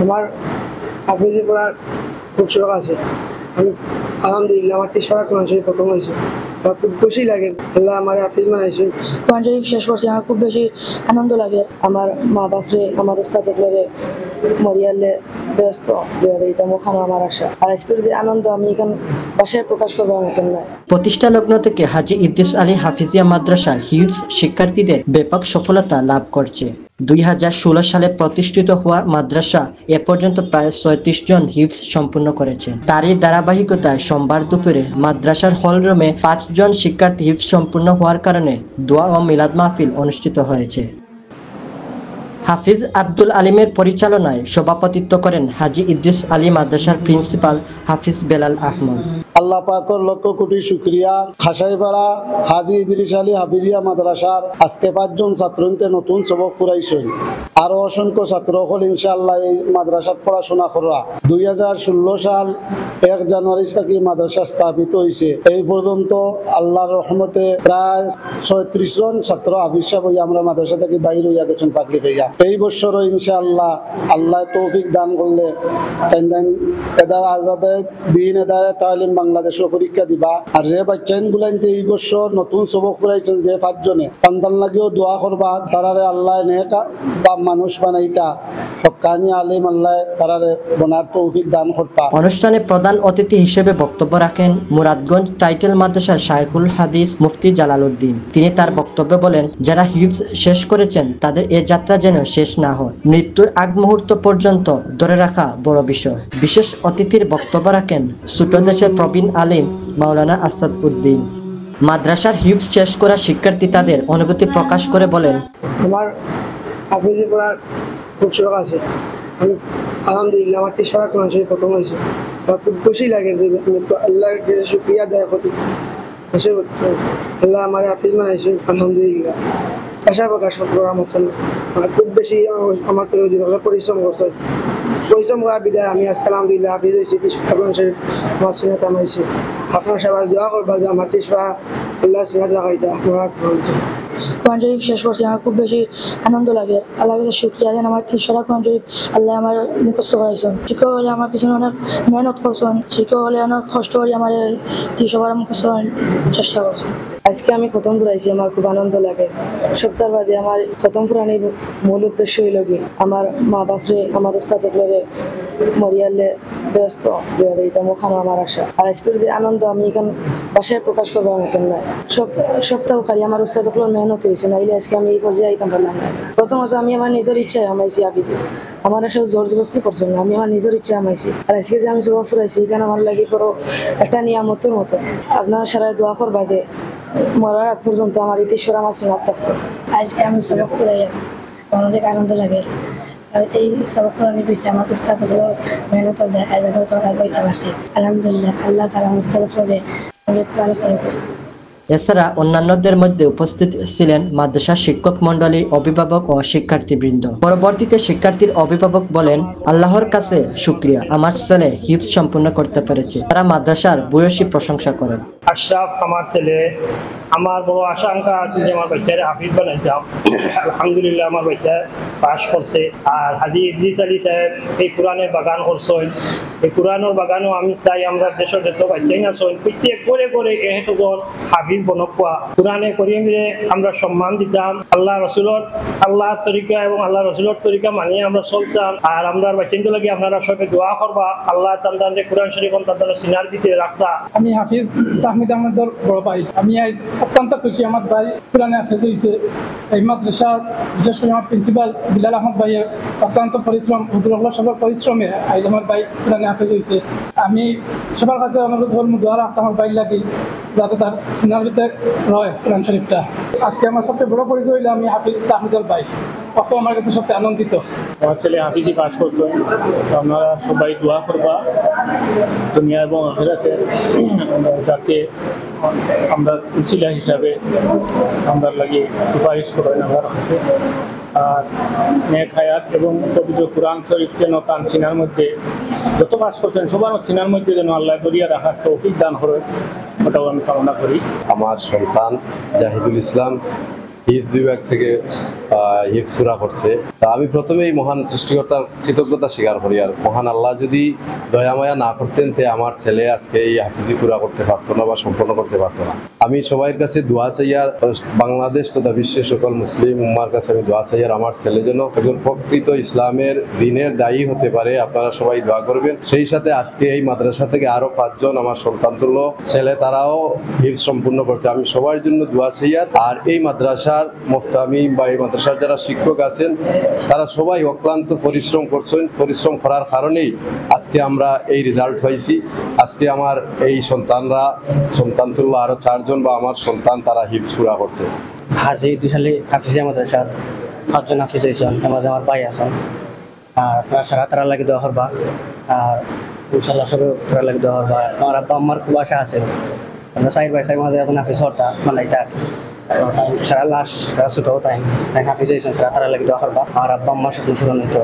আমার হাফিজি পড়ার খুব শখ আছে। আমি আলহামদুলিল্লাহ আমার 30 কোরআন শরীফ প্রথম হয়েছে। আমার খুব খুশি লাগে আল্লাহ আমার হাফিজ বানাইছে। কোরআন শরীফ শেষ করছি, আমার খুব বেশি আনন্দ লাগে। আমার মা বাপরে আমার উস্তাদ দেখলে মরিয়ালে ব্যস্ত এইটা মোখানো আমার আশা। আর আজকের যে আনন্দ আমি এখান বাসায় প্রকাশ করবার মতন নয়। প্রতিষ্ঠা লগ্ন থেকে হাজী ইদ্রিস আলী হাফিজিয়া মাদ্রাসা হিফজ শিক্ষার্থীদের ব্যাপক সফলতা লাভ করছে। 2016 সালে প্রতিষ্ঠিত হওয়া মাদ্রাসা এ পর্যন্ত প্রায় 36 জন হিফজ সম্পূর্ণ করেছে। তারই ধারাবাহিকতায় সোমবার দুপুরে মাদ্রাসার হলরুমে 5 জন শিক্ষার্থী হিফজ সম্পূর্ণ হওয়ার কারণে দোয়া ও মিলাদ মাহফিল অনুষ্ঠিত হয়েছে। হাফিজ আব্দুল আলিমের পরিচালনায় সভাপতিত্ব করেন হাজী ইদ্রিস আলী মাদ্রাসার প্রিন্সিপাল হাফিজ বেলাল আহমদ। আল্লাহ পাকের লক্ষ কোটি শুকরিয়া। খাসাইপাড়া হাজী ইদ্রিস আলী হাফিজিয়া মাদ্রাসার আজকে 5 জন ছাত্রকে নতুন সবক ফুরাইছে। আরো অসংখ্য ছাত্র হল ইনশাআল্লাহ এই মাদ্রাসাত পড়াশোনা করা। 2016 সাল 1 জানুয়ারি থেকে মাদ্রাসা স্থাপিত হয়েছে। এই পর্যন্ত আল্লাহর রহমতে প্রায় 36 জন ছাত্র হাফিজ সাহেব আমরা মাদ্রাসা থেকে বাইর হইয়া গেছেন পাকড়ি হইয়া। এই বছরও ইনশাআল্লাহ আল্লাহ তৌফিক দান করলে এদার আজাদে দিন এদারে তালিম বাংলাদেশের পরীক্ষা দিবা। আর যে বাচ্চাইন গুলাইতে এই বছর নতুন সবক ফুরাইছেন যে 5 জনে সন্তান লাগেও দোয়া করবা তারারে আল্লাহ নেকা বা মানুষ বানাইতা হক্কানি আলিম আল্লাহ তারারে বনার তৌফিক দান করতা। অনুষ্ঠানে প্রধান অতিথি হিসেবে বক্তব্য রাখেন মুরাদগঞ্জ টাইটেল মাদ্রাসার শায়খুল হাদিস মুফতি জালালউদ্দিন। তিনি তার বক্তব্যে বলেন, যারা হিফজ শেষ করেছেন তাদের এ যাত্রা যেন শেষ না হয়, মৃত্যুর আগ মুহূর্ত পর্যন্ত ধরে রাখা বড় বিষয়। বিশেষ অতিথির বক্তব্য রাখেন ছোট দেশের প্রবীণ আলিম মাওলানা আসাদ উদ্দিন। মাদ্রাসার হিফজ শেষ করা শিক্ষার্থী তাদের অনুভূতি প্রকাশ করে বলেন, আমার হাফিজি পড়ার খুব শখ আছে। আমি আলহামদুলিল্লাহ আমার 30 কোরআন শরীফ প্রথম হয়েছে। আমার খুব খুশি লাগে যে আল্লাহর কাছে শুকরিয়া আদায় করি। আল্লাহ আমার হাফিজ বানাইছে আলহামদুলিল্লাহ। আশা প্রকাশ করবো আমার জন্য আমার খুব বেশি আমার পরিশ্রম করতে পরিশ্রম করার বিদায় আমি আজকে আলহামদুলিল্লাহ হাফিজ হয়েছি। 30 কোরআন শরীফ আমার সিনাত আমাইছে। আপনার সবাই দোয়া করবা যে আমার 30 আল্লাহ সিনাত রাখাইতা আপনার কোরআন শরীফ শেষ করছি, আমার খুব বেশি আনন্দ লাগে। আল্লাহর কাছে শুকরিয়া যেন আমার 30 কোরআন শরীফ আল্লাহ আমার মুখস্থ করাইছেন। শিক্ষক হলে আমার পিছনে অনেক মেহনত করছেন, শিক্ষক হলে অনেক কষ্ট করে আমার 30 মুখস্থ চেষ্টা করছেন। আজকে আমি খতম করাইছি, আমার খুব আনন্দ লাগে। সপ্তাহ বাদে আমার খতম পুরানির মূল উদ্দেশ্য হইল কি আমার মা বাপরে আমার উস্তাদ দেখলে মরিয়ালে ব্যস্ত এইটা মোখানো আমার আশা। আর আজকের যে আনন্দ আমি এখান বাসায় প্রকাশ করবার মতন নয়। সপ্তাহ খালি আমার উস্তাদ দেখলেও মেহনত হয়েছে, নাইলে আজকে আমি এই পর্যায়ে আইতাম পারলাম না। প্রথমত আমি আমার নিজের ইচ্ছায় আমাইছি হাফিজে, আমার আসলে জোর জবস্তি করছে না, আমি আমার নিজের ইচ্ছায় আমাইছি। আর আজকে যে আমি সবক ফুরাইছি এখানে আমার লাগে বড় একটা নিয়ামতের মতো। আপনারা সারাই দোয়া করবা যে মরার আগ পর্যন্ত আমার ইতিশ্বর আমার সিনাত থাকতো। আজকে আমি সবক ফুরাইয়া অনেক আনন্দ লাগে। আর এই সবক ফুরানি পিছিয়ে আমার উস্তাদ মেহনত দেখায় বইতে পারছি আলহামদুলিল্লাহ। আল্লাহ তারা মুস্তাদ করে অনেক ভালো করে। এছাড়া অন্যান্যদের মধ্যে উপস্থিত ছিলেন মাদ্রাসার শিক্ষক মন্ডলী, অভিভাবক ও শিক্ষার্থীবৃন্দ। পরবর্তীতে শিক্ষার্থীর অভিভাবক বলেন, আল্লাহর কাছে শুকরিয়া, আমার ছেলে হিফজ সম্পূর্ণ করতে পেরেছে। তারা মাদ্রাসার ভূয়সী প্রশংসা করেন। আশরাফ আমার ছেলে, আমার বড় আশঙ্কা আছে যে আমার বাচ্চারে হাফিজ বানাইতাম। আলহামদুলিল্লাহ আমার বাচ্চা পাস করছে। আর হাজী ইদ্রিস আলী সাহেব এই কোরআনের বাগান করছেন। এই কোরআনের বাগানও আমি চাই আমরা দেশের যত বাচ্চাই আছেন প্রত্যেক করে করে এহেতজন হাফিজ বনকুয়া কোরআনে করিমে আমরা সম্মান দিতাম। আল্লাহ তরিকা এবং আল্লাহ রসুলের তরিকা মানিয়ে আমরা চলতাম। আর আমরা বাচ্চাদের লাগে আপনারা সবাই দোয়া করবা আল্লাহ তাআলা কোরআন শরীফ তাদের সিনার ভিতরে রাখতা। আমি হাফিজ তাহমিদ আহমেদের বড় ভাই। আমি আজ অত্যন্ত খুশি আমার ভাই কোরআনে হাফিজ হয়েছে। এই মাদ্রাসার বিশেষ করে আমার প্রিন্সিপাল বিলাল আহমদ ভাইয়ের অত্যন্ত পরিশ্রম, হুজুরুল্লাহ সবার পরিশ্রমে আজ আমার ভাই কোরআনে হাফিজ হয়েছে। আমি সবার কাছে অনুরোধ করবো দোয়া রাখতে আমার ভাই লাগি যাতে তার সিনার ভিতরে রয় কোরআন শরীফটা। আজকে আমার সবচেয়ে বড় পরিচয় হইলে আমি হাফিজ তাহমিদের ভাই। অত আমার কাছে সবচেয়ে আনন্দিত। আমার ছেলে হাফিজি পাস করছেন। আপনারা সবাই দোয়া করবা দুনিয়া এবং আখিরাতে যাতে আমরা উসিলা হিসাবে আমরা লাগে সুপারিশ করেন আমার কাছে। আর নেক হায়াত এবং পবিত্র কোরআন শরীফ যেন তার সিনার মধ্যে যত পাস করছেন সবার সিনার মধ্যে যেন আল্লাহ দরিয়া রাখার তৌফিক দান করে, ওটাও আমি কামনা করি। আমার সন্তান জাহিদুল ইসলাম হিফজ বিভাগ থেকে হিফজ পুরা করছে। তা আমি প্রথমেই মহান সৃষ্টিকর্তার কৃতজ্ঞতা স্বীকার করি। আর মহান আল্লাহ যদি দয়ামায়া না করতেন তে আমার ছেলে আজকে এই হাফিজি পুরা করতে পারতো না বা সম্পন্ন করতে পারতো না। আমি সবার কাছে দোয়া চাই, আর বাংলাদেশ তথা বিশ্বের সকল মুসলিম উম্মার কাছে আমি দোয়া চাই, আর আমার ছেলে যেন একজন প্রকৃত ইসলামের দিনের দায়ী হতে পারে। আপনারা সবাই দোয়া করবেন। সেই সাথে আজকে এই মাদ্রাসা থেকে আরো 5 জন আমার সন্তানতুল্য ছেলে, তারাও হিফজ সম্পূর্ণ করছে। আমি সবার জন্য দোয়া চাই। আর এই মাদ্রাসার মুফতামিম বা এই মাদ্রাসার যারা শিক্ষক আছেন তারা সবাই অক্লান্ত পরিশ্রম করছেন। পরিশ্রম করার কারণেই আজকে আমরা এই রেজাল্ট পাইছি। আজকে আমার এই সন্তানতুল্য আরো 4 জন বা আমার সন্তান তারা হিফজ পুরা করছে। হাজি ইদ্রিস হাফিজিয়া মাদ্রাসার 5 জন হাফিজ হয়েছেন, আমার ভাই আছেন। আর আপনার সারা তারা লাগে দেওয়া হরবা, আর ইনশাল্লাহ সবে তারা লাগে দেওয়া হরবা। আমার আব্বা আমার খুব আশা আছে, আমরা সাইড বাই সাইড মাঝে এখন হাফিজ হরতা মানে সারা লাস্ট সারা ছোট তাই হাফিজ হয়েছেন, সারা তারা লাগে দেওয়া হরবা। আর আব্বা আমার সাথে পূরণ হইতো।